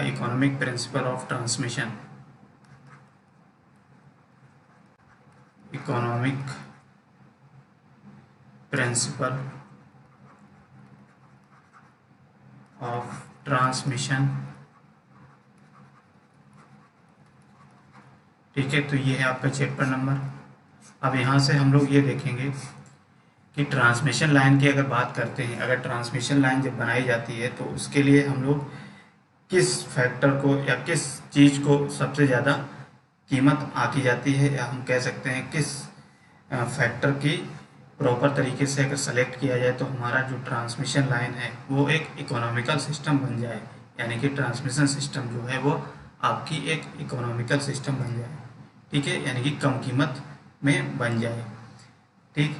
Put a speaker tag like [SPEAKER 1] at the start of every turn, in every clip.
[SPEAKER 1] Economic principle of transmission. Economic principle of transmission. ठीक है, तो ये है आपका चैप्टर नंबर। अब यहाँ से हम लोग ये देखेंगे कि ट्रांसमिशन लाइन की अगर बात करते हैं, अगर ट्रांसमिशन लाइन जब बनाई जाती है तो उसके लिए हम लोग किस फैक्टर को या किस चीज़ को सबसे ज़्यादा कीमत आंकी जाती है, या हम कह सकते हैं किस फैक्टर की प्रॉपर तरीके से अगर सेलेक्ट किया जाए तो हमारा जो ट्रांसमिशन लाइन है वो एक इकोनॉमिकल सिस्टम बन जाए, यानी कि ट्रांसमिशन सिस्टम जो है वो आपकी एक इकोनॉमिकल सिस्टम बन जाए। ठीक है, यानी कि कम कीमत में बन जाए। ठीक,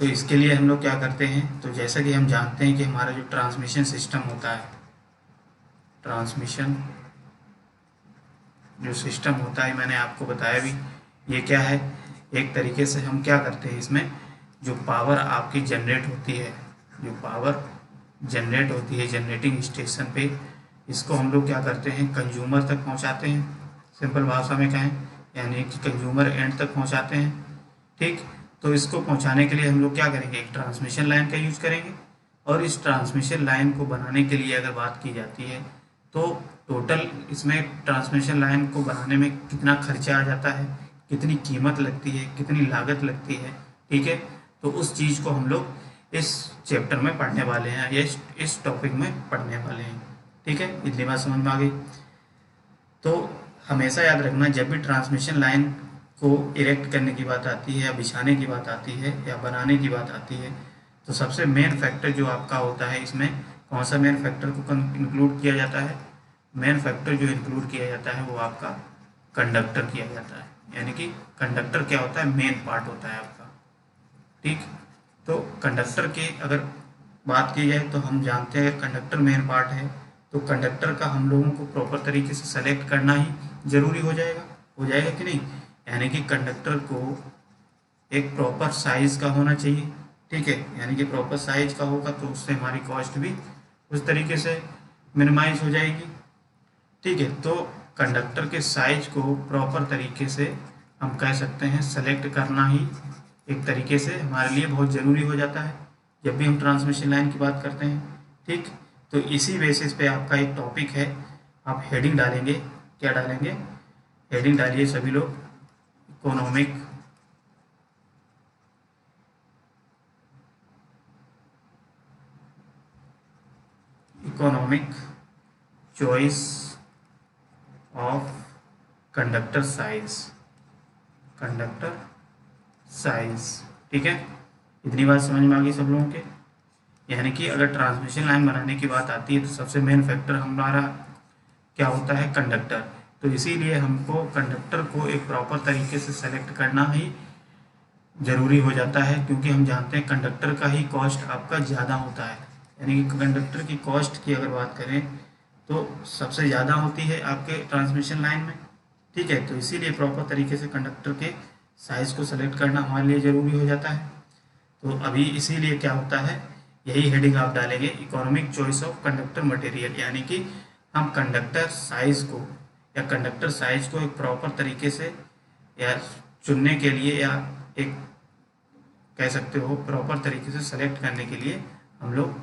[SPEAKER 1] तो इसके लिए हम लोग क्या करते हैं, तो जैसा कि हम जानते हैं कि हमारा जो ट्रांसमिशन सिस्टम होता है, ट्रांसमिशन जो सिस्टम होता है मैंने आपको बताया भी, ये क्या है, एक तरीके से हम क्या करते हैं, इसमें जो पावर आपकी जनरेट होती है, जो पावर जनरेट होती है जनरेटिंग स्टेशन पे, इसको हम लोग क्या करते हैं, कंज्यूमर तक पहुंचाते हैं। सिंपल भाषा में कहें यानी कि कंज्यूमर एंड तक पहुंचाते हैं। ठीक, तो इसको पहुंचाने के लिए हम लोग क्या करेंगे, एक ट्रांसमिशन लाइन का यूज करेंगे। और इस ट्रांसमिशन लाइन को बनाने के लिए अगर बात की जाती है तो टोटल इसमें ट्रांसमिशन लाइन को बनाने में कितना खर्चा आ जाता है, कितनी कीमत लगती है, कितनी लागत लगती है। ठीक है, तो उस चीज़ को हम लोग इस चैप्टर में पढ़ने वाले हैं, या इस टॉपिक में पढ़ने वाले हैं। ठीक है, इतनी बात समझ में आ गई। तो हमेशा याद रखना, जब भी ट्रांसमिशन लाइन को इरेक्ट करने की बात आती है, या बिछाने की बात आती है, या बनाने की बात आती है, तो सबसे मेन फैक्टर जो आपका होता है, इसमें कौन सा मेन फैक्टर को इंक्लूड किया जाता है, मेन फैक्टर जो इंक्लूड किया जाता है वो आपका कंडक्टर किया जाता है। यानी कि कंडक्टर क्या होता है, मेन पार्ट होता है आपका। ठीक, तो कंडक्टर की अगर बात की जाए तो हम जानते हैं कंडक्टर मेन पार्ट है, तो कंडक्टर का हम लोगों को प्रॉपर तरीके से सेलेक्ट करना ही जरूरी हो जाएगा कि नहीं। यानी कि कंडक्टर को एक प्रॉपर साइज का होना चाहिए। ठीक है, यानी कि प्रॉपर साइज का होगा तो उससे हमारी कॉस्ट भी उस तरीके से मिनिमाइज हो जाएगी। ठीक है, तो कंडक्टर के साइज को प्रॉपर तरीके से हम कह सकते हैं सेलेक्ट करना ही एक तरीके से हमारे लिए बहुत ज़रूरी हो जाता है जब भी हम ट्रांसमिशन लाइन की बात करते हैं। ठीक, तो इसी बेसिस पे आपका एक टॉपिक है, आप हेडिंग डालेंगे, क्या डालेंगे, हेडिंग डालिए सभी लोग, economic choice of conductor size, conductor size. ठीक है, इतनी बात समझ में आ गई सब लोगों के। यानी कि अगर ट्रांसमिशन लाइन बनाने की बात आती है तो सबसे मेन फैक्टर हमारा क्या होता है, कंडक्टर। तो इसीलिए हमको कंडक्टर को एक प्रॉपर तरीके से सेलेक्ट करना ही ज़रूरी हो जाता है, क्योंकि हम जानते हैं कंडक्टर का ही कॉस्ट आपका ज़्यादा होता है। यानी कि कंडक्टर की कॉस्ट की अगर बात करें तो सबसे ज़्यादा होती है आपके ट्रांसमिशन लाइन में। ठीक है, तो इसीलिए प्रॉपर तरीके से कंडक्टर के साइज़ को सेलेक्ट करना हमारे लिए ज़रूरी हो जाता है। तो अभी इसीलिए क्या होता है, यही हेडिंग आप डालेंगे, economic choice of conductor material. यानी कि हम कंडक्टर साइज को या कंडक्टर साइज को एक प्रॉपर तरीके से या चुनने के लिए, या एक कह सकते हो प्रॉपर तरीके से सेलेक्ट करने के लिए हम लोग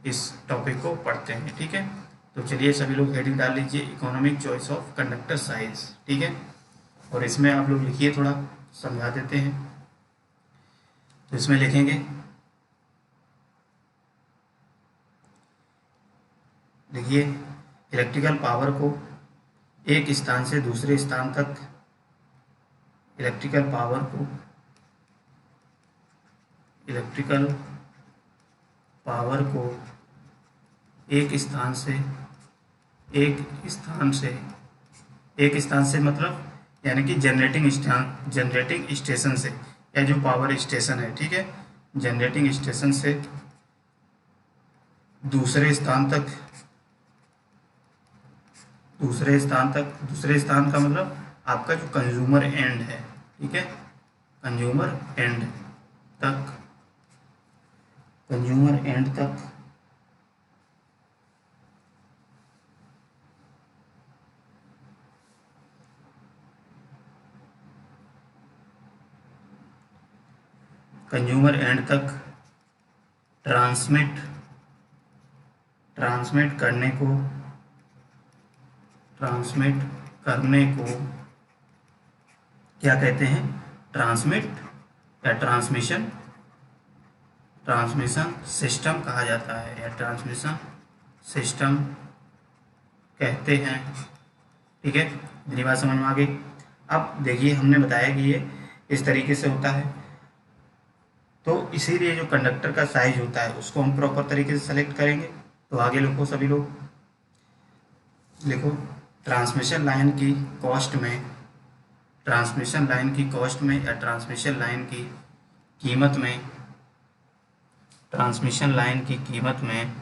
[SPEAKER 1] इस टॉपिक को पढ़ते हैं। ठीक है, तो चलिए सभी लोग हेडिंग डाल लीजिए, economic choice of conductor size. ठीक है, और इसमें आप लोग लिखिए, थोड़ा समझा देते हैं। तो इसमें लिखेंगे, देखिए, इलेक्ट्रिकल पावर को एक स्थान से दूसरे स्थान तक, इलेक्ट्रिकल पावर को एक स्थान से मतलब यानी कि जनरेटिंग स्टेशन से, या जो पावर स्टेशन है, ठीक है, जनरेटिंग स्टेशन से दूसरे स्थान का मतलब आपका जो कंज्यूमर एंड है। ठीक है, कंज्यूमर एंड तक कंज्यूमर एंड तक ट्रांसमिट करने को क्या कहते हैं? ट्रांसमिट या ट्रांसमिशन सिस्टम कहा जाता है, या ट्रांसमिशन सिस्टम कहते हैं। ठीक है, मेरी बात समझ में आ गई। अब देखिए, हमने बताया कि ये इस तरीके से होता है, तो इसीलिए जो कंडक्टर का साइज होता है उसको हम प्रॉपर तरीके से सेलेक्ट करेंगे। तो आगे लिखो, सभी लोग लिखो, ट्रांसमिशन लाइन की कॉस्ट में या ट्रांसमिशन लाइन की कीमत में ट्रांसमिशन लाइन की कीमत में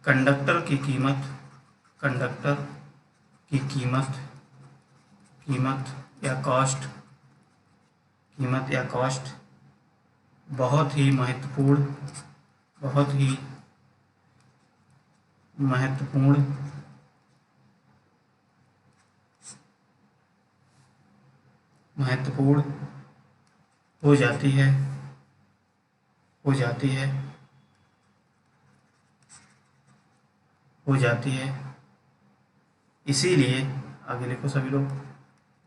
[SPEAKER 1] कंडक्टर की कीमत या कॉस्ट बहुत ही महत्वपूर्ण हो जाती है। इसीलिए आगे लिखो सभी लोग,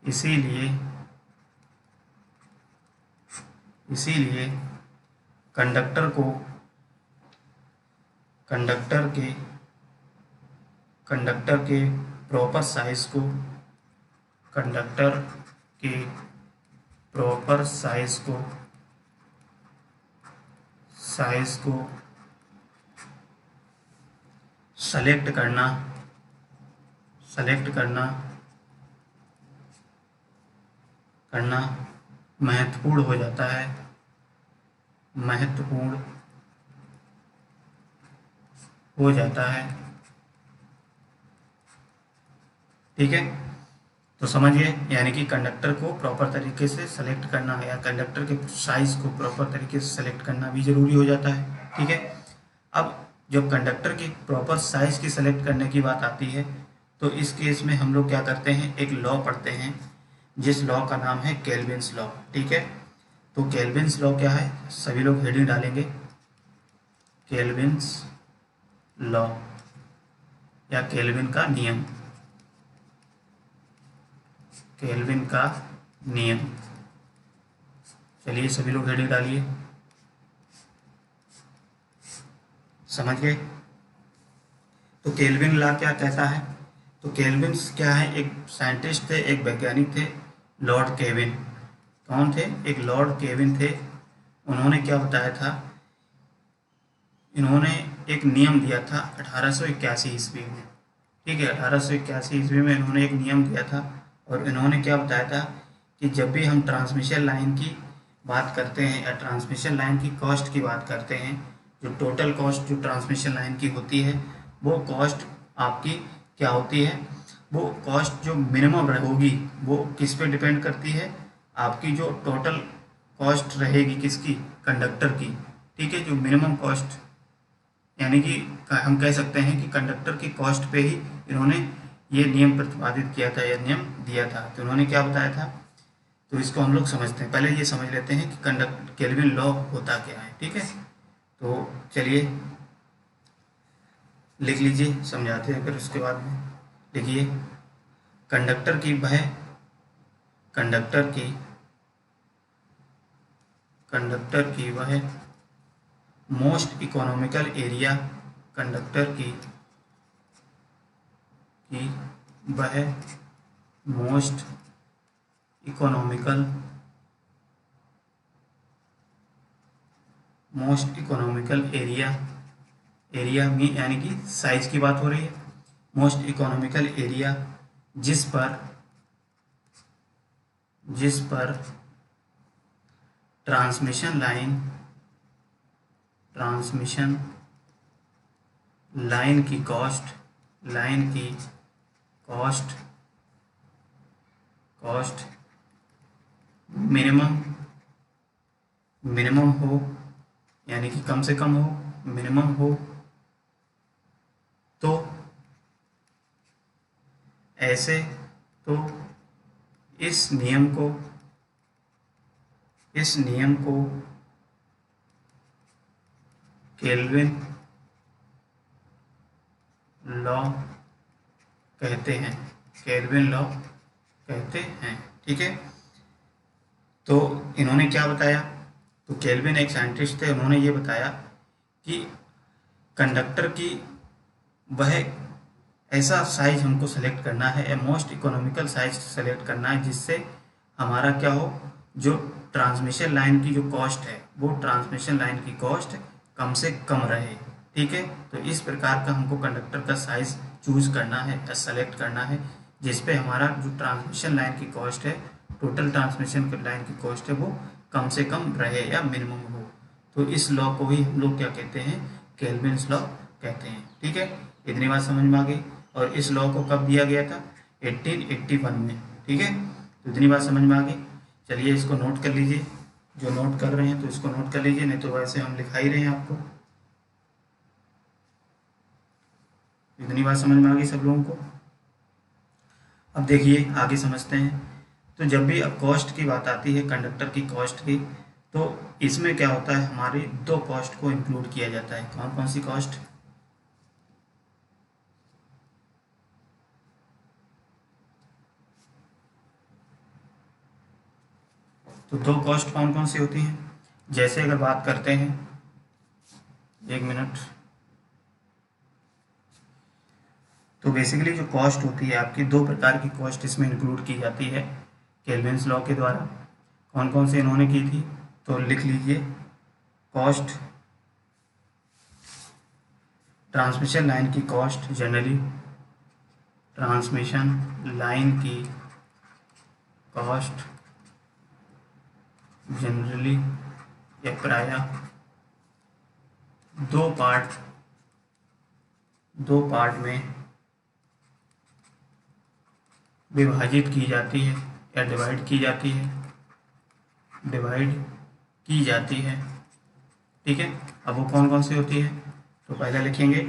[SPEAKER 1] इसीलिए कंडक्टर के प्रॉपर साइज को सेलेक्ट करना महत्वपूर्ण हो जाता है। ठीक है, तो समझिए, यानी कि कंडक्टर को प्रॉपर तरीके से सेलेक्ट करना या कंडक्टर के साइज को प्रॉपर तरीके से सेलेक्ट करना भी जरूरी हो जाता है। ठीक है, अब जब कंडक्टर की प्रॉपर साइज की सेलेक्ट करने की बात आती है, तो इस केस में हम लोग क्या करते हैं, एक लॉ पढ़ते हैं, जिस लॉ का नाम है केल्विन्स लॉ। ठीक है, तो केल्विन्स लॉ क्या है, सभी लोग हेडिंग डालेंगे, केल्विन्स लॉ या केल्विन का नियम। चलिए सभी लोग हेडिंग डालिए, समझ गए? तो केल्विन लॉ क्या कहता है? तो केल्विन्स क्या है, एक साइंटिस्ट थे, एक वैज्ञानिक थे, लॉर्ड केविन। कौन थे? एक लॉर्ड केविन थे। उन्होंने क्या बताया था, इन्होंने एक नियम दिया था 1881 ईस्वी में। ठीक है, 1881 ईस्वी में इन्होंने एक नियम दिया था, और इन्होंने क्या बताया था कि जब भी हम ट्रांसमिशन लाइन की बात करते हैं या ट्रांसमिशन लाइन की कॉस्ट की बात करते हैं, जो टोटल कॉस्ट जो ट्रांसमिशन लाइन की होती है, वो कॉस्ट आपकी क्या होती है, वो कॉस्ट जो मिनिमम होगी वो किस पे डिपेंड करती है, आपकी जो टोटल कॉस्ट रहेगी किसकी, कंडक्टर की। ठीक है, जो मिनिमम कॉस्ट, यानी कि हम कह सकते हैं कि कंडक्टर की कॉस्ट पे ही इन्होंने ये नियम प्रतिपादित किया था, यह नियम दिया था। तो उन्होंने क्या बताया था, तो इसको हम लोग समझते हैं। पहले ये समझ लेते हैं कि केल्विन लॉ होता क्या है। ठीक है, तो चलिए लिख लीजिए, समझाते हैं फिर उसके बाद में। लिखिए, कंडक्टर की वह मोस्ट इकोनॉमिकल एरिया, कंडक्टर की वह मोस्ट इकोनॉमिकल एरिया में, यानी कि साइज की बात हो रही है, मोस्ट इकोनॉमिकल एरिया जिस पर ट्रांसमिशन लाइन की कॉस्ट मिनिमम हो, यानी कि कम से कम हो, मिनिमम हो, तो ऐसे तो इस नियम को केल्विन लॉ कहते हैं, केल्विन लॉ कहते हैं। ठीक है, तो इन्होंने क्या बताया, तो केल्विन एक साइंटिस्ट थे, उन्होंने ये बताया कि कंडक्टर की वह ऐसा साइज हमको सेलेक्ट करना है, a most economical size select करना है, जिससे हमारा क्या हो, जो ट्रांसमिशन लाइन की जो कॉस्ट है वो ट्रांसमिशन लाइन की कॉस्ट कम से कम रहे। ठीक है, तो इस प्रकार का हमको कंडक्टर का साइज चूज करना है या सेलेक्ट करना है, जिसपे हमारा जो ट्रांसमिशन लाइन की कॉस्ट है, टोटल ट्रांसमिशन लाइन की कॉस्ट है, वो कम से कम रहे या मिनिमम हो। तो इस लॉ को ही हम लोग क्या कहते हैं, केल्विन्स लॉ कहते हैं। ठीक है, इतनी बात समझ में आ गई। और इस लॉ को कब दिया गया था, 1881 में। ठीक है, तो इतनी बात समझ में आ गई। चलिए इसको नोट कर लीजिए, जो नोट कर रहे हैं तो इसको नोट कर लीजिए, नहीं तो वैसे हम लिखा ही रहे हैं आपको। इतनी बात समझ में आ गई सब लोगों को। अब देखिए आगे समझते हैं। तो जब भी अब कॉस्ट की बात आती है, कंडक्टर की कॉस्ट की, तो इसमें क्या होता है, हमारी दो कॉस्ट को इंक्लूड किया जाता है। कौन कौन सी कॉस्ट, तो दो कॉस्ट कौन कौन सी होती हैं। जैसे अगर बात करते हैं, एक मिनट, तो बेसिकली जो कॉस्ट होती है आपकी, दो प्रकार की कॉस्ट इसमें इंक्लूड की जाती है केल्विन्स लॉ के द्वारा। कौन कौन से इन्होंने की थी, तो लिख लीजिए। कॉस्ट, ट्रांसमिशन लाइन की कॉस्ट, जनरली ट्रांसमिशन लाइन की कॉस्ट जनरली या प्रायः दो पार्ट में विभाजित की जाती है या डिवाइड की जाती है। ठीक है, अब वो कौन कौन सी होती है, तो पहले लिखेंगे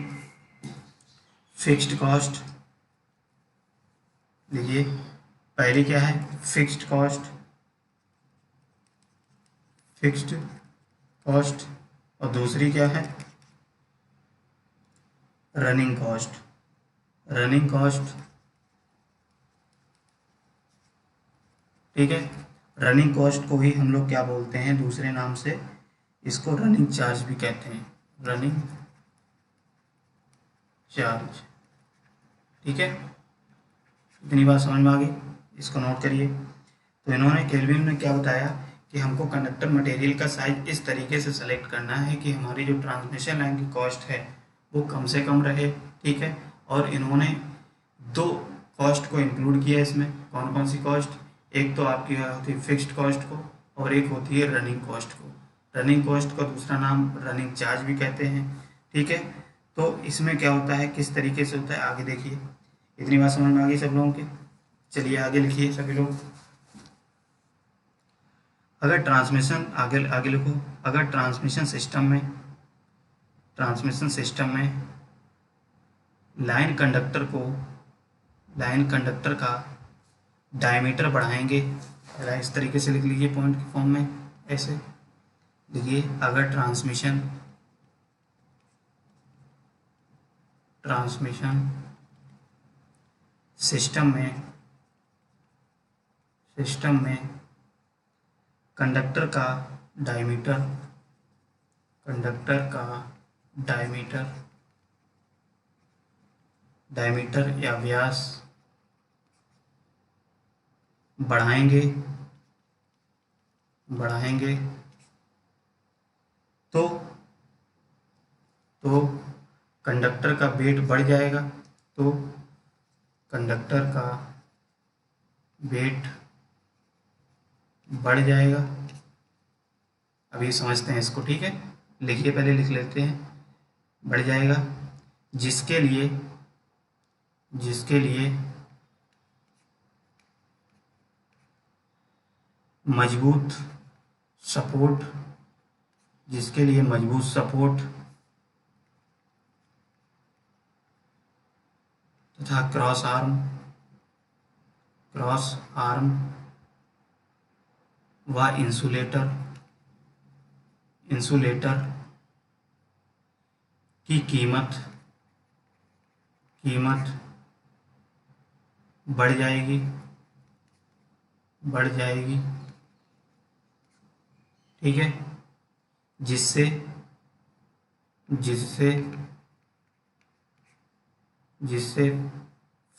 [SPEAKER 1] फिक्स्ड कॉस्ट। देखिए पहली क्या है, फिक्स्ड कॉस्ट, और दूसरी क्या है, रनिंग कॉस्ट। ठीक है, रनिंग कॉस्ट को ही हम लोग क्या बोलते हैं दूसरे नाम से, इसको रनिंग चार्ज भी कहते हैं, रनिंग चार्ज। ठीक है, इतनी बात समझ में आ गई, इसको नोट करिए। तो इन्होंने केल्विन में क्या बताया कि हमको कंडक्टर मटेरियल का साइज इस तरीके से सेलेक्ट करना है कि हमारी जो ट्रांसमिशन लाइन की कॉस्ट है वो कम से कम रहे। ठीक है, और इन्होंने दो कॉस्ट को इंक्लूड किया इसमें। कौन कौन सी कॉस्ट, एक तो आपकी होती है फिक्स्ड कॉस्ट को, और एक होती है रनिंग कॉस्ट को। रनिंग कॉस्ट का दूसरा नाम रनिंग चार्ज भी कहते हैं। ठीक है, तो इसमें क्या होता है, किस तरीके से होता है, आगे देखिए। इतनी बात समझ में आ गई सब लोगों के। चलिए आगे लिखिए सभी लोग। अगर ट्रांसमिशन, आगे लिखो, अगर ट्रांसमिशन सिस्टम में लाइन कंडक्टर का डायमीटर बढ़ाएंगे, इस तरीके से लिख लीजिए पॉइंट के फॉर्म में, ऐसे लिखिए। अगर ट्रांसमिशन सिस्टम में कंडक्टर का डायमीटर या व्यास बढ़ाएंगे तो कंडक्टर का वेट बढ़ जाएगा, तो कंडक्टर का वेट बढ़ जाएगा। अभी समझते हैं इसको। ठीक है, लिखिए, पहले लिख लेते हैं। बढ़ जाएगा, जिसके लिए मजबूत सपोर्ट जिसके लिए मजबूत सपोर्ट तथा क्रॉस आर्म व इंसुलेटर की कीमत बढ़ जाएगी ठीक है, जिससे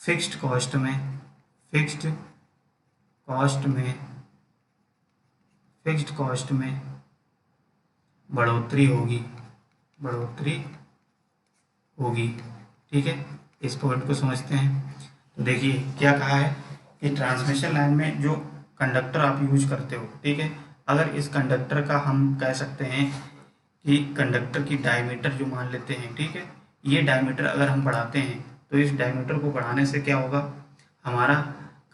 [SPEAKER 1] फिक्स्ड कॉस्ट में बढ़ोतरी होगी ठीक है। इस पॉइंट को समझते हैं। तो देखिए क्या कहा है कि ट्रांसमिशन लाइन में जो कंडक्टर आप यूज करते हो ठीक है, अगर इस कंडक्टर का हम कह सकते हैं कि कंडक्टर की डायमीटर जो मान लेते हैं ठीक है, ये डायमीटर अगर हम बढ़ाते हैं तो इस डायमीटर को बढ़ाने से क्या होगा, हमारा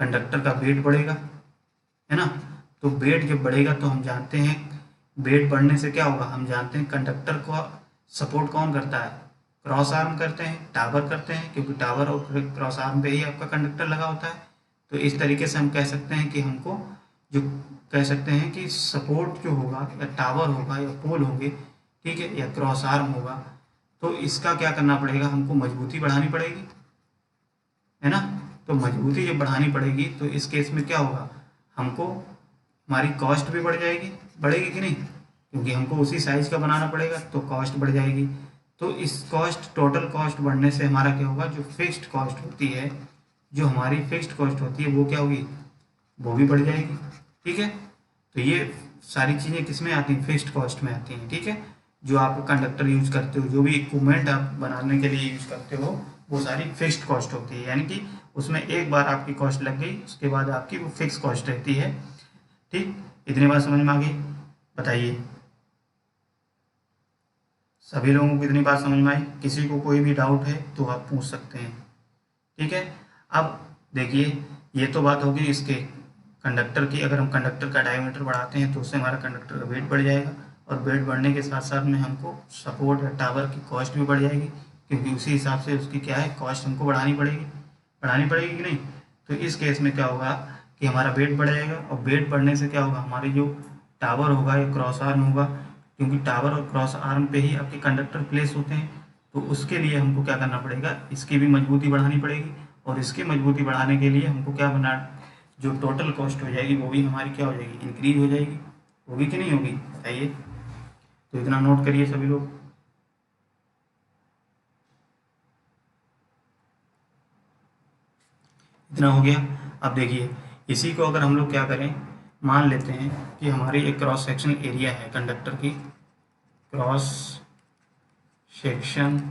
[SPEAKER 1] कंडक्टर का वेट बढ़ेगा है ना। तो वेट जब बढ़ेगा तो हम जानते हैं वेट बढ़ने से क्या होगा, हम जानते हैं कंडक्टर को सपोर्ट कौन करता है, क्रॉस आर्म करते हैं, टावर करते हैं, क्योंकि टावर और क्रॉस आर्म पे ही आपका कंडक्टर लगा होता है। तो इस तरीके से हम कह सकते हैं कि हमको जो कह सकते हैं कि सपोर्ट जो होगा या टावर होगा या पोल होंगे ठीक है, या क्रॉस आर्म होगा, तो इसका क्या करना पड़ेगा, हमको मजबूती बढ़ानी पड़ेगी है ना। तो मजबूती जब बढ़ानी पड़ेगी तो इस केस में क्या होगा, हमको हमारी कॉस्ट भी बढ़ेगी कि नहीं, क्योंकि हमको उसी साइज का बनाना पड़ेगा तो कॉस्ट बढ़ जाएगी। तो इस टोटल कॉस्ट बढ़ने से हमारा क्या होगा, जो फिक्स्ड कॉस्ट होती है, जो हमारी फिक्स्ड कॉस्ट होती है वो क्या होगी, वो भी बढ़ जाएगी ठीक है। तो ये सारी चीज़ें किस में आती हैं, फिक्स्ड कॉस्ट में आती हैं ठीक है। जो आप कंडक्टर यूज करते हो, जो भी इक्विपमेंट आप बनाने के लिए यूज करते हो, वो सारी फिक्स्ड कॉस्ट होती है, यानी कि उसमें एक बार आपकी कॉस्ट लग गई उसके बाद आपकी वो फिक्स कॉस्ट रहती है ठीक। इतनी बात समझ में आ गई, बताइए सभी लोगों को इतनी बात समझ में आई, किसी को कोई भी डाउट है तो आप पूछ सकते हैं ठीक है। अब देखिए ये तो बात होगी इसके कंडक्टर की, अगर हम कंडक्टर का डायमीटर बढ़ाते हैं तो उससे हमारा कंडक्टर का वेट बढ़ जाएगा, और वेट बढ़ने के साथ साथ में हमको सपोर्ट या टावर की कॉस्ट भी बढ़ जाएगी, क्योंकि उसी हिसाब से उसकी क्या है, कॉस्ट हमको बढ़ानी पड़ेगी कि नहीं। तो इस केस में क्या होगा कि हमारा वेट बढ़ जाएगा, और वेट बढ़ने से क्या होगा, हमारे जो टावर होगा या क्रॉस आर्म होगा, क्योंकि टावर और क्रॉस आर्म पे ही आपके कंडक्टर प्लेस होते हैं, तो उसके लिए हमको क्या करना पड़ेगा, इसकी भी मजबूती बढ़ानी पड़ेगी, और इसकी मजबूती बढ़ाने के लिए हमको क्या बना, जो टोटल कॉस्ट हो जाएगी वो भी हमारी क्या हो जाएगी, इंक्रीज हो जाएगी, होगी कि नहीं होगी, बताइए। तो इतना नोट करिए सभी लोग। इतना हो गया। अब देखिए इसी को अगर हम लोग क्या करें, मान लेते हैं कि हमारी एक क्रॉस सेक्शन एरिया है कंडक्टर की, cross section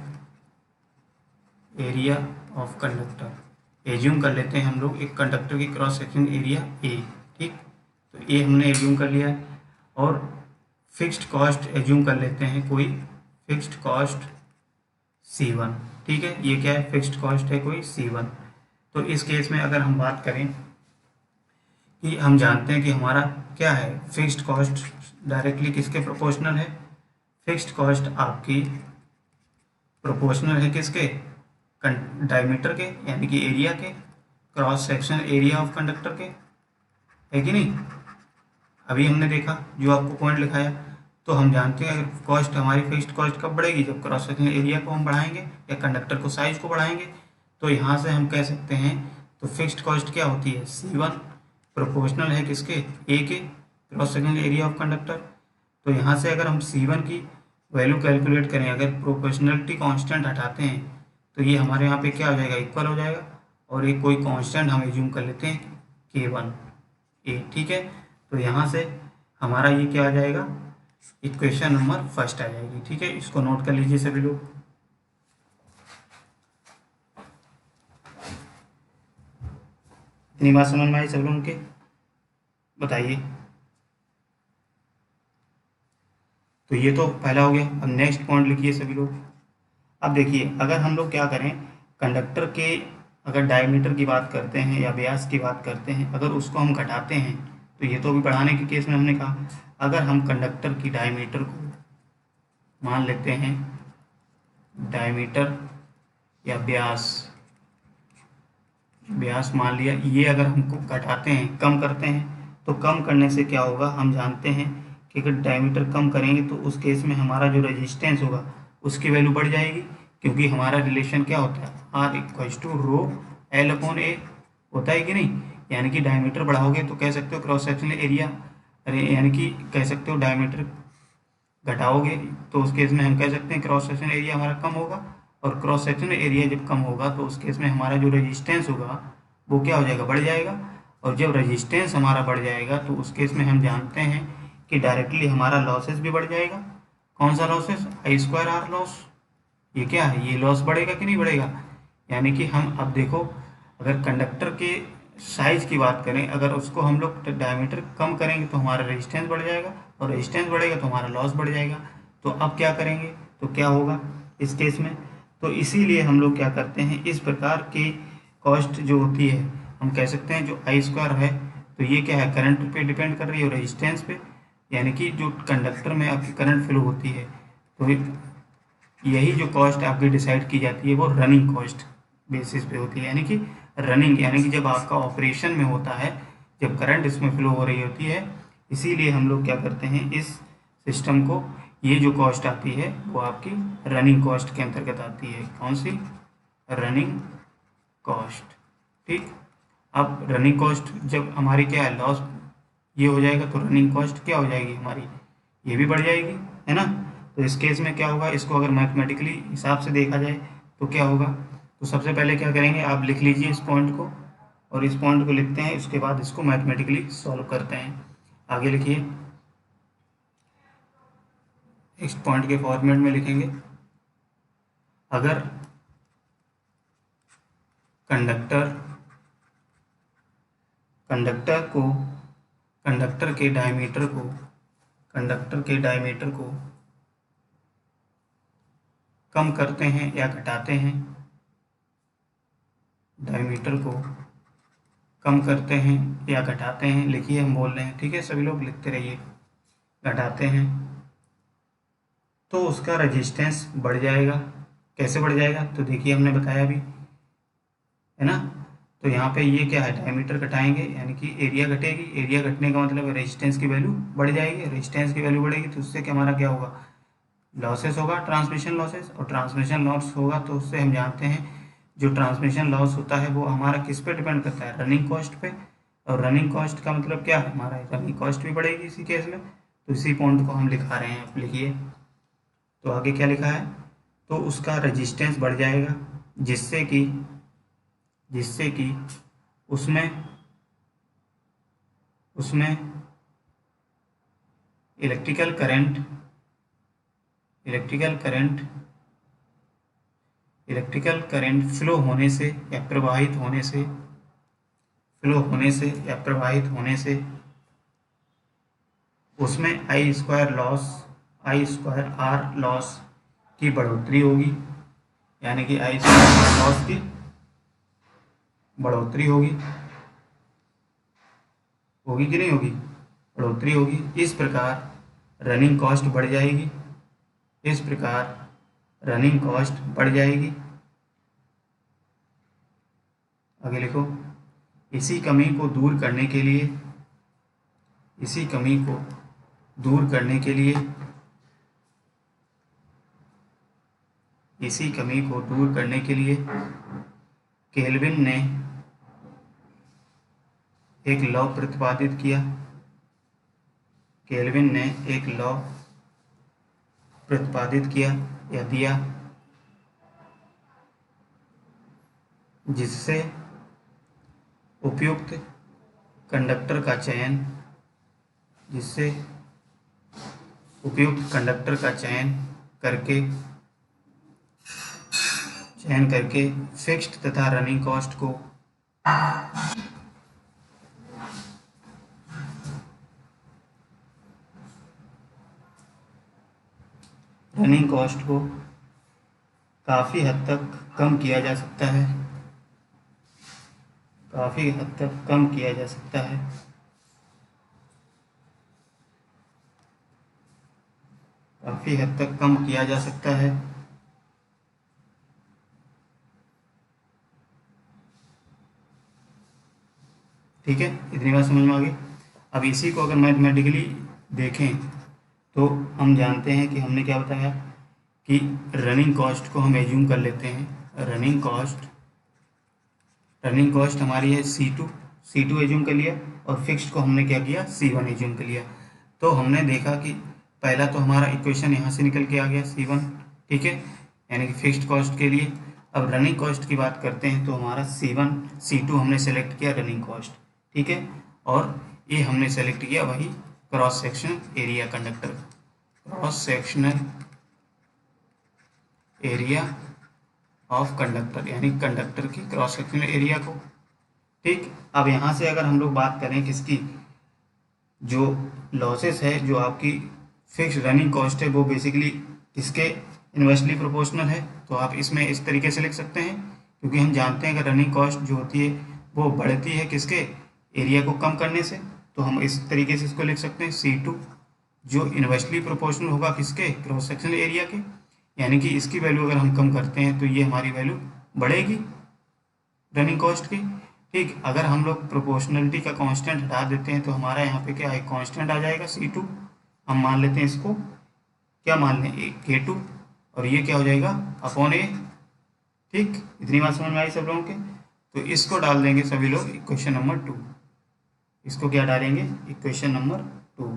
[SPEAKER 1] area of conductor assume कर लेते हैं हम लोग एक कंडक्टर की क्रॉस सेक्शन एरिया ए ठीक। तो ए हमने एज्यूम कर लिया है, और फिक्स्ड कॉस्ट एज्यूम कर लेते हैं कोई फिक्स्ड कॉस्ट C1 ठीक है। ये क्या है, फिक्स्ड कॉस्ट है कोई C1। तो इस केस में अगर हम बात करें कि हम जानते हैं कि हमारा क्या है, फिक्स्ड कॉस्ट डायरेक्टली किसके प्रोपोर्शनल है, फिक्स्ड कॉस्ट आपकी प्रोपोर्शनल है किसके, डायमीटर के, यानी कि एरिया के, cross section area of conductor के, है कि नहीं। अभी हमने देखा जो आपको पॉइंट लिखाया, तो हम जानते हैं अगर कॉस्ट हमारी फिक्स्ड कॉस्ट कब बढ़ेगी, जब क्रॉस सेक्शन एरिया को हम बढ़ाएंगे या कंडक्टर को साइज को बढ़ाएंगे। तो यहाँ से हम कह सकते हैं तो फिक्स्ड कॉस्ट क्या होती है, C1 प्रोपोर्शनल है किसके, ए के, cross section area of conductor. तो यहाँ से अगर हम C1 की वैल्यू कैलकुलेट करें, अगर प्रोपोर्शनलिटी कांस्टेंट हटाते हैं तो ये हमारे यहाँ पे क्या हो जाएगा, इक्वल हो जाएगा, और एक कोई कांस्टेंट हम एज्यूम कर लेते हैं K1 ए ठीक है। तो यहाँ से हमारा ये क्या आ जाएगा, इक्वेशन नंबर फर्स्ट आ जाएगी ठीक है। इसको नोट कर लीजिए सभी लोग। इतनी बात समझ में आई सब लोगों के, बताइए। तो ये तो पहला हो गया। अब नेक्स्ट पॉइंट लिखिए सभी लोग। अब देखिए अगर हम लोग क्या करें, कंडक्टर के अगर डायमीटर की बात करते हैं या व्यास की बात करते हैं, अगर उसको हम घटाते हैं, तो ये तो अभी बढ़ाने के केस में हमने कहा, अगर हम कंडक्टर की डायमीटर को मान लेते हैं डायमीटर या व्यास, व्यास मान लिया, ये अगर हमको घटाते हैं, कम करते हैं, तो कम करने से क्या होगा, हम जानते हैं कि अगर डायमीटर कम करेंगे तो उस केस में हमारा जो रेजिस्टेंस होगा उसकी वैल्यू बढ़ जाएगी, क्योंकि हमारा रिलेशन क्या होता है, R equals to rho L upon A होता है कि नहीं। यानी कि डायमीटर बढ़ाओगे तो कह सकते हो क्रॉस सेक्शनल एरिया, अरे यानी कि कह सकते हो डायमीटर घटाओगे तो उस केस में हम कह सकते हैं क्रॉस सेक्शनल एरिया हमारा कम होगा, और क्रॉस सेक्शनल एरिया जब कम होगा तो उस केस में हमारा जो रेजिस्टेंस होगा वो क्या हो जाएगा, बढ़ जाएगा। और जब रेजिस्टेंस हमारा बढ़ जाएगा तो उस केस में हम जानते हैं कि डायरेक्टली हमारा लॉसेस भी बढ़ जाएगा। कौन सा losses, I square R loss. ये क्या है, ये लॉस बढ़ेगा कि नहीं बढ़ेगा। यानी कि हम अब देखो, अगर कंडक्टर के साइज की बात करें, अगर उसको हम लोग डायमीटर कम करेंगे तो हमारा रेजिस्टेंस बढ़ जाएगा, और रेजिस्टेंस बढ़ेगा तो हमारा लॉस बढ़ जाएगा। तो अब क्या करेंगे, तो क्या होगा इस केस में, तो इसीलिए हम लोग क्या करते हैं, इस प्रकार की कॉस्ट जो होती है हम कह सकते हैं जो आई स्क्वायर है, तो ये क्या है, करंट पे डिपेंड कर रही है और रेजिस्टेंस पे, यानी कि जो कंडक्टर में आपकी करंट फ्लो होती है, तो यही जो कॉस्ट आपकी डिसाइड की जाती है वो रनिंग कॉस्ट बेसिस पे होती है। यानी कि रनिंग यानी कि जब आपका ऑपरेशन में होता है, जब करंट इसमें फ्लो हो रही होती है, इसीलिए हम लोग क्या करते हैं इस सिस्टम को, ये जो कॉस्ट आती है वो आपकी रनिंग कॉस्ट के अंतर्गत आती है। कौन सी, रनिंग कॉस्ट। ठीक, अब रनिंग कॉस्ट जब हमारी क्या है, लॉस ये हो जाएगा तो रनिंग कॉस्ट क्या हो जाएगी हमारी, ये भी बढ़ जाएगी, है ना। तो इस केस में क्या होगा, इसको अगर मैथमेटिकली हिसाब से देखा जाए तो क्या होगा, तो सबसे पहले क्या करेंगे, आप लिख लीजिए इस पॉइंट को, और इस पॉइंट को लिखते हैं, उसके बाद इसको मैथमेटिकली सॉल्व करते हैं। आगे लिखिए, इस पॉइंट के फॉर्मेट में लिखेंगे, अगर कंडक्टर कंडक्टर को कंडक्टर के डायमीटर को कंडक्टर के डायमीटर को कम करते हैं या घटाते हैं, डायमीटर को कम करते हैं या घटाते हैं, लिखिए, हम बोल रहे हैं, ठीक है, सभी लोग लिखते रहिए, घटाते हैं तो उसका रेजिस्टेंस बढ़ जाएगा। कैसे बढ़ जाएगा, तो देखिए हमने बताया अभी, है ना। तो यहाँ पे ये क्या है, डायमीटर घटाएंगे यानी कि एरिया घटेगी, एरिया घटने का मतलब रेजिस्टेंस की वैल्यू बढ़ जाएगी, रेजिस्टेंस की वैल्यू बढ़ेगी तो उससे क्या हमारा क्या होगा, लॉसेस होगा, ट्रांसमिशन लॉसेस, और ट्रांसमिशन लॉस होगा तो उससे हम जानते हैं जो ट्रांसमिशन लॉस होता है वो हमारा किस पे डिपेंड करता है, रनिंग कॉस्ट पे। और रनिंग कॉस्ट का मतलब क्या है, हमारा रनिंग कॉस्ट भी बढ़ेगी इसी केस में, तो इसी पॉइंट को हम लिखा रहे हैं, आप लिखिए। तो आगे क्या लिखा है, तो उसका रेजिस्टेंस बढ़ जाएगा, जिससे कि जिससे कि उसमें उसमें electrical current electrical current electrical current flow होने से उसमें आई स्क्वायर आर लॉस की बढ़ोतरी होगी, यानी कि आई स्क्वायर आर लॉस की बढ़ोतरी होगी, होगी कि नहीं होगी, बढ़ोतरी होगी। इस प्रकार रनिंग कॉस्ट बढ़ जाएगी, इस प्रकार रनिंग कॉस्ट बढ़ जाएगी। आगे लिखो, इसी कमी को दूर करने के लिए इसी कमी को दूर करने के लिए इसी कमी को दूर करने के लिए केल्विन ने एक लॉ प्रतिपादित किया केल्विन ने एक लॉ प्रतिपादित किया या दिया, जिससे उपयुक्त कंडक्टर का चयन करके फिक्स्ड तथा रनिंग कॉस्ट को काफ़ी हद तक कम किया जा सकता है, काफ़ी हद तक कम किया जा सकता है। काफ़ी हद तक कम किया जा सकता है। ठीक है, इतनी बात समझ में आ गई। अब इसी को अगर मैथमेटिकली देखें तो हम जानते हैं कि हमने क्या बताया कि रनिंग कॉस्ट को हम एज्यूम कर लेते हैं। रनिंग कॉस्ट हमारी है C2 एज्यूम कर लिया, और फिक्स्ड को हमने क्या किया, C1 एज्यूम कर लिया। तो हमने देखा कि पहला तो हमारा इक्वेशन यहाँ से निकल के आ गया C1, ठीक है, यानी कि फिक्स्ड कॉस्ट के लिए। अब रनिंग कॉस्ट की बात करते हैं तो हमारा C2 हमने सेलेक्ट किया रनिंग कॉस्ट, ठीक है, और ये हमने सेलेक्ट किया वही cross sectional area conductor, cross sectional area of conductor, यानी कंडक्टर की क्रॉस सेक्शनल एरिया को। ठीक, अब यहाँ से अगर हम लोग बात करें किसकी, जो लॉसेस है, जो आपकी फिक्स रनिंग कॉस्ट है, वो बेसिकली किसके इन्वर्सली प्रोपोर्शनल है। तो आप इसमें इस तरीके से लिख सकते हैं, क्योंकि हम जानते हैं कि रनिंग कॉस्ट जो होती है वो बढ़ती है किसके, एरिया को कम करने से। तो हम इस तरीके से इसको लिख सकते हैं C2 जो इन्वर्सली प्रोपोर्शनल होगा किसके, क्रॉस सेक्शनल एरिया के, यानी कि इसकी वैल्यू अगर हम कम करते हैं तो ये हमारी वैल्यू बढ़ेगी रनिंग कॉस्ट की। ठीक, अगर हम लोग प्रोपोर्शनलिटी का कांस्टेंट हटा देते हैं तो हमारा यहाँ पे क्या है, कांस्टेंट आ जाएगा C2, हम मान लेते हैं इसको, क्या मान लें, K2, और ये क्या हो जाएगा अपॉन A। ठीक, इतनी बात समझ में आई सब लोगों के। तो इसको डाल देंगे सभी लोग इक्वेशन नंबर 2, इसको क्या डालेंगे, इक्वेशन नंबर 2,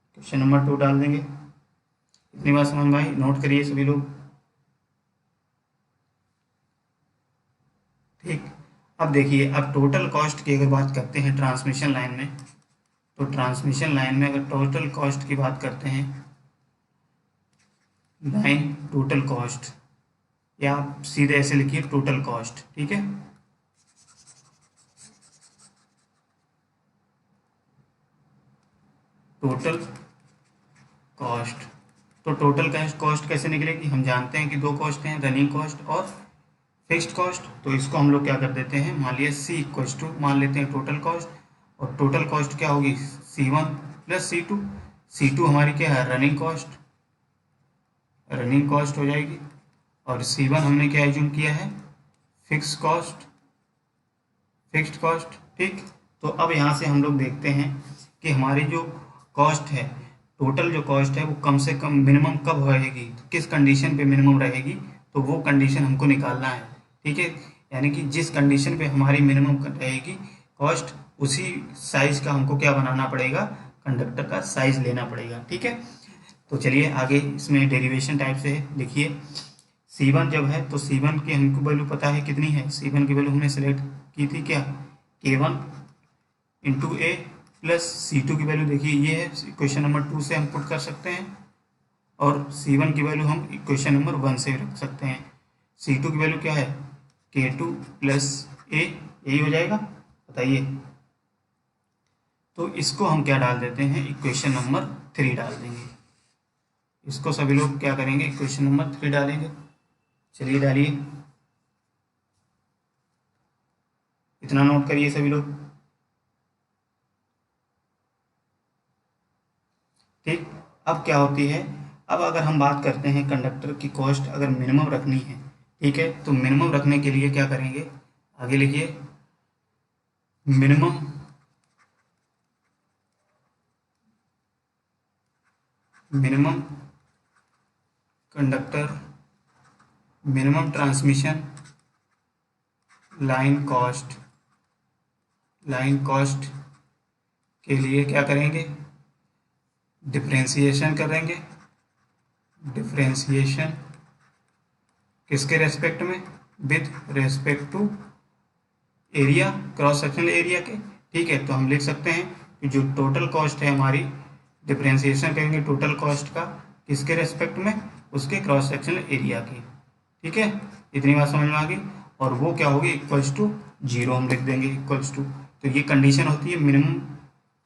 [SPEAKER 1] इक्वेशन नंबर 2 डाल देंगे। इतनी बात समझ में आई, नोट करिए सभी लोग। ठीक, अब देखिए, अब टोटल कॉस्ट की अगर बात करते हैं ट्रांसमिशन लाइन में, तो ट्रांसमिशन लाइन में अगर टोटल कॉस्ट की बात करते हैं, लाइन टोटल कॉस्ट, या आप सीधे ऐसे लिखिए टोटल कॉस्ट, ठीक है, टोटल कॉस्ट। तो टोटल कॉस्ट कैसे निकलेगी, हम जानते हैं कि दो कॉस्ट हैं, रनिंग कॉस्ट और फिक्स्ड कॉस्ट। तो इसको हम लोग क्या कर देते हैं, मान लिया C इक्वल्स टू मान लेते हैं टोटल कॉस्ट, और टोटल कॉस्ट क्या होगी C1 प्लस C2। C2 हमारी क्या है, रनिंग कॉस्ट हो जाएगी, और C1 हमने क्या एज्यूम किया है, फिक्स्ड कॉस्ट। ठीक, तो अब यहाँ से हम लोग देखते हैं कि हमारी जो कॉस्ट है, टोटल जो कॉस्ट है वो कम से कम मिनिमम कब रहेगी, तो किस कंडीशन पे मिनिमम रहेगी, तो वो कंडीशन हमको निकालना है। ठीक है, यानी कि जिस कंडीशन पे हमारी मिनिमम रहेगी कॉस्ट, उसी साइज का हमको क्या बनाना पड़ेगा, कंडक्टर का साइज लेना पड़ेगा। ठीक है, तो चलिए आगे इसमें डेरिवेशन टाइप से लिखिए। C1 जब है तो C1 की हमको वैल्यू पता है कितनी है, C1 की वैल्यू हमने सेलेक्ट की थी क्या, K1 into A plus C2 की वैल्यू देखिए ये है, इक्वेशन नंबर 2 से हम पुट कर सकते हैं, और C1 की वैल्यू हम इक्वेशन नंबर 1 से रख सकते हैं। C2 की वैल्यू क्या है, K2 प्लस A, यही हो जाएगा, बताइए। तो इसको हम क्या डाल देते हैं, इक्वेशन नंबर 3 डाल देंगे। इसको सभी लोग क्या करेंगे, इक्वेशन नंबर 3 डालेंगे। चलिए डालिए, इतना नोट करिए सभी लोग। ठीक, अब क्या होती है, अब अगर हम बात करते हैं कंडक्टर की कॉस्ट अगर मिनिमम रखनी है, ठीक है, तो मिनिमम रखने के लिए क्या करेंगे, आगे लिखिए, minimum conductor minimum transmission line cost के लिए क्या करेंगे, डिफरेंशिएशन करेंगे, डिफरेंशिएशन किसके रेस्पेक्ट में, with respect to area, cross sectional area के। ठीक है, तो हम लिख सकते हैं कि जो टोटल कॉस्ट है हमारी, डिफरेंशिएशन करेंगे टोटल कॉस्ट का किसके रेस्पेक्ट में, उसके क्रॉस सेक्शनल एरिया की। ठीक है, इतनी बात समझ में आ गई, और वो क्या होगी, इक्वल्स टू 0 हम लिख देंगे, इक्वल्स टू। तो ये कंडीशन होती है मिनिमम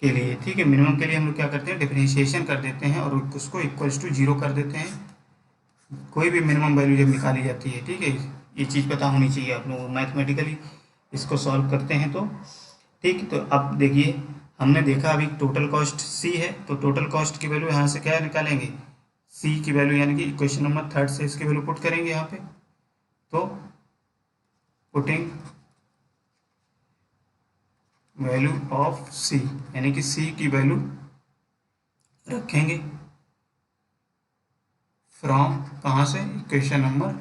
[SPEAKER 1] के लिए। ठीक है, मिनिमम के लिए हम लोग क्या करते हैं, डिफरेंशिएशन कर देते हैं और उसको इक्वल्स टू 0 कर देते हैं, कोई भी मिनिमम वैल्यू जब निकाली जाती है। ठीक है, ये चीज़ पता होनी चाहिए आप लोगों को, मैथमेटिकली इसको सॉल्व करते हैं तो। ठीक, तो अब देखिए हमने देखा अभी टोटल कॉस्ट सी है, तो टोटल कॉस्ट की वैल्यू यहाँ से क्या निकालेंगे, सी की वैल्यू, यानी कि इक्वेशन नंबर 3 से इसकी वैल्यू पुट करेंगे यहाँ पे। तो पुटिंग वैल्यू ऑफ सी, यानी कि सी की वैल्यू रखेंगे फ्रॉम कहाँ से, इक्वेशन नंबर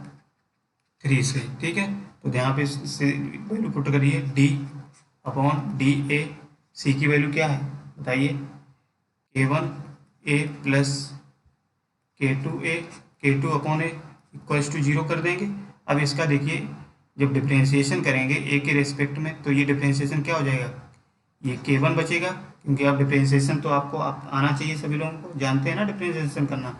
[SPEAKER 1] 3 से। ठीक है, तो यहाँ पे वैल्यू पुट करिए D upon D A. C की वैल्यू क्या है बताइए, K1 A plus K2 A, K2 upon A equals to 0 कर देंगे। अब इसका देखिए जब डिफ्रेंशिएशन करेंगे ए के रेस्पेक्ट में, तो ये डिफ्रेंशिएशन क्या हो जाएगा, ये K1 बचेगा, क्योंकि आप डिफ्रेंशिएशन तो आपको आना चाहिए, सभी लोगों को जानते हैं ना डिफ्रेंशिएशन करना।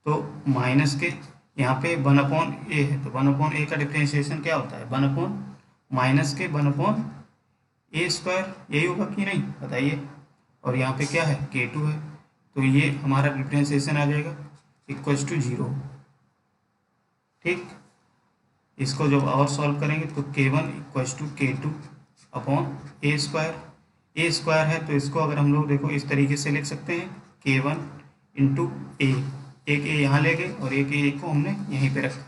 [SPEAKER 1] तो माइनस के यहाँ पे 1 अपॉन ए है, तो 1 अपॉन ए का डिफ्रेंशिएशन क्या होता है, 1 अपॉन माइनस के 1 अपॉन ए स्क्वायर, यही होगा कि नहीं बताइए। और यहाँ पे क्या है K2 है, तो ये हमारा डिफ्रेंशिएशन आ जाएगा इक्वल्स टू 0। ठीक, इसको जब और सॉल्व करेंगे तो K1 equals to K2 upon A square. A square है तो इसको अगर हम लोग देखो इस तरीके से लिख सकते हैं, K1 इंटू ए, एक ए यहाँ ले गए और एक ए को हमने यहीं पे रखा,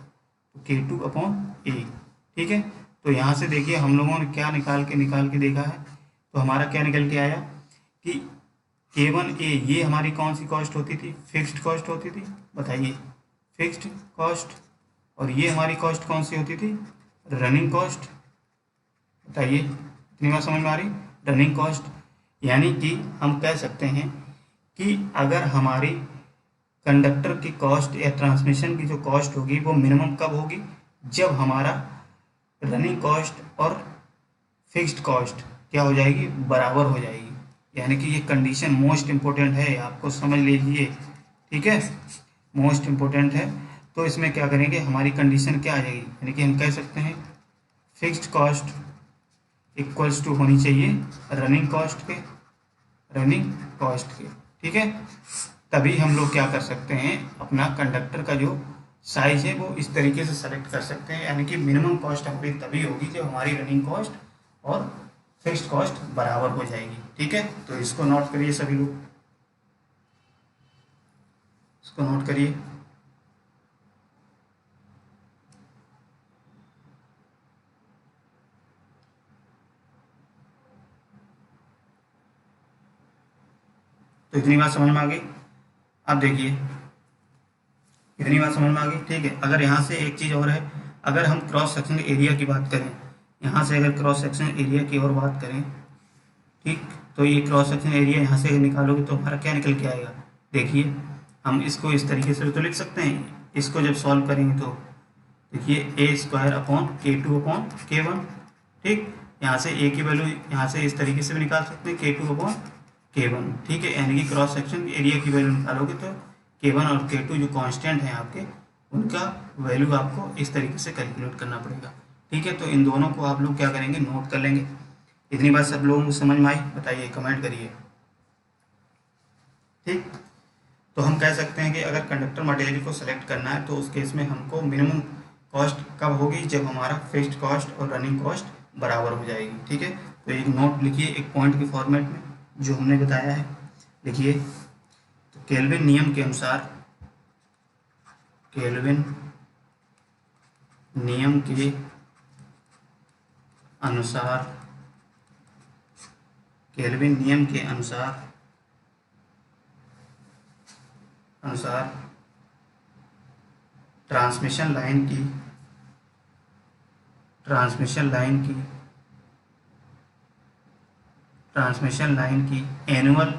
[SPEAKER 1] तो K2 अपॉन ए। ठीक है, तो यहाँ से देखिए हम लोगों ने क्या निकाल के देखा है, तो हमारा क्या निकल के आया कि K1 ए ये हमारी कौन सी कॉस्ट होती थी, फिक्स्ड कॉस्ट होती थी, बताइए फिक्स्ड कॉस्ट। और ये हमारी कॉस्ट कौन सी होती थी, रनिंग कॉस्ट, बताइए इतनी बात समझ में आ रही, रनिंग कॉस्ट। यानी कि हम कह सकते हैं कि अगर हमारी कंडक्टर की कॉस्ट या ट्रांसमिशन की जो कॉस्ट होगी वो मिनिमम कब होगी, जब हमारा रनिंग कॉस्ट और फिक्स्ड कॉस्ट क्या हो जाएगी, बराबर हो जाएगी। यानी कि ये कंडीशन मोस्ट इम्पोर्टेंट है, आपको समझ लीजिए। ठीक है, मोस्ट इम्पोर्टेंट है। तो इसमें क्या करेंगे, हमारी कंडीशन क्या आ जाएगी, यानी कि हम कह सकते हैं फिक्स्ड कॉस्ट इक्वल्स टू होनी चाहिए रनिंग कॉस्ट के, रनिंग कॉस्ट के। ठीक है, तभी हम लोग क्या कर सकते हैं, अपना कंडक्टर का जो साइज है वो इस तरीके से सेलेक्ट कर सकते हैं। यानी कि मिनिमम कॉस्ट हमारी तभी होगी जब हमारी रनिंग कॉस्ट और फिक्स्ड कॉस्ट बराबर हो जाएगी। ठीक है, तो इसको नोट करिए सभी लोग, इसको नोट करिए। तो इतनी बात समझ में आ गई। अब देखिए इतनी बात समझ में आ गई। ठीक है, अगर यहाँ से एक चीज़ और है, अगर हम क्रॉस सेक्शन एरिया की बात करें, यहाँ से अगर क्रॉस सेक्शन एरिया की और बात करें, ठीक, तो ये क्रॉस सेक्शन एरिया यहाँ से निकालोगे तो हमारा क्या निकल के आएगा, देखिए हम इसको इस तरीके से तो लिख सकते हैं, इसको जब सॉल्व करेंगे तो देखिए ए square upon K2 upon K1। ठीक, यहाँ से ए की वैल्यू यहाँ से इस तरीके से भी निकाल सकते हैं K2 अपॉन K1। ठीक है, यानी कि क्रॉस सेक्शन एरिया की वैल्यू निकालोगे तो K1 और K2 जो कांस्टेंट हैं आपके, उनका वैल्यू आपको इस तरीके से कैलकुलेट करना पड़ेगा। ठीक है, तो इन दोनों को आप लोग क्या करेंगे, नोट कर लेंगे। इतनी बात सब लोगों को समझ में आई, बताइए कमेंट करिए। ठीक, तो हम कह सकते हैं कि अगर कंडक्टर मटेरियल को सेलेक्ट करना है तो उस केस में हमको मिनिमम कॉस्ट कब होगी, जब हमारा फिक्स्ड कॉस्ट और रनिंग कॉस्ट बराबर हो जाएगी। ठीक है, तो एक नोट लिखिए एक पॉइंट के फॉर्मेट में जो हमने बताया है, लिखिए। तो केल्विन नियम के अनुसार, केल्विन नियम के अनुसार, केल्विन नियम के अनुसार ट्रांसमिशन लाइन की एनुअल,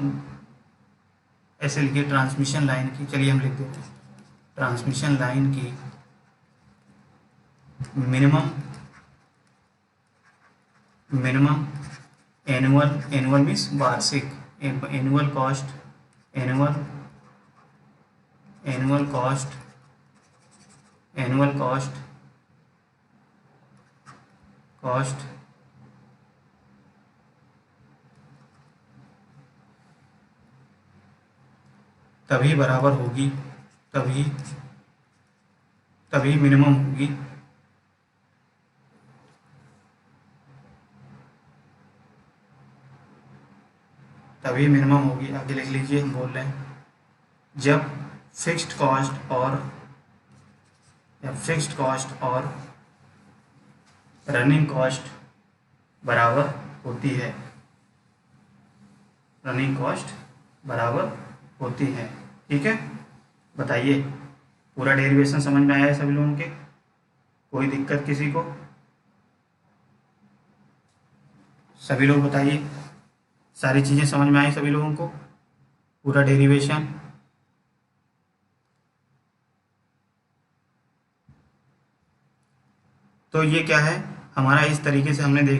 [SPEAKER 1] ऐसे लिखिए ट्रांसमिशन लाइन की, चलिए हम लिख देते हैं ट्रांसमिशन लाइन की मिनिमम एनुअल मीन्स वार्षिक, एनुअल कॉस्ट तभी बराबर होगी, तभी मिनिमम होगी तभी मिनिमम होगी। आगे लिख लीजिए, हम बोल रहे हैं जब फिक्स्ड कॉस्ट और रनिंग कॉस्ट बराबर होती है, रनिंग कॉस्ट बराबर होती है। ठीक है, बताइए पूरा डेरिवेशन समझ में आया है सभी लोगों के? कोई दिक्कत किसी को? सभी लोग बताइए, सारी चीज़ें समझ में आई सभी लोगों को, पूरा डेरिवेशन? तो ये क्या है हमारा, इस तरीके से हमने देखा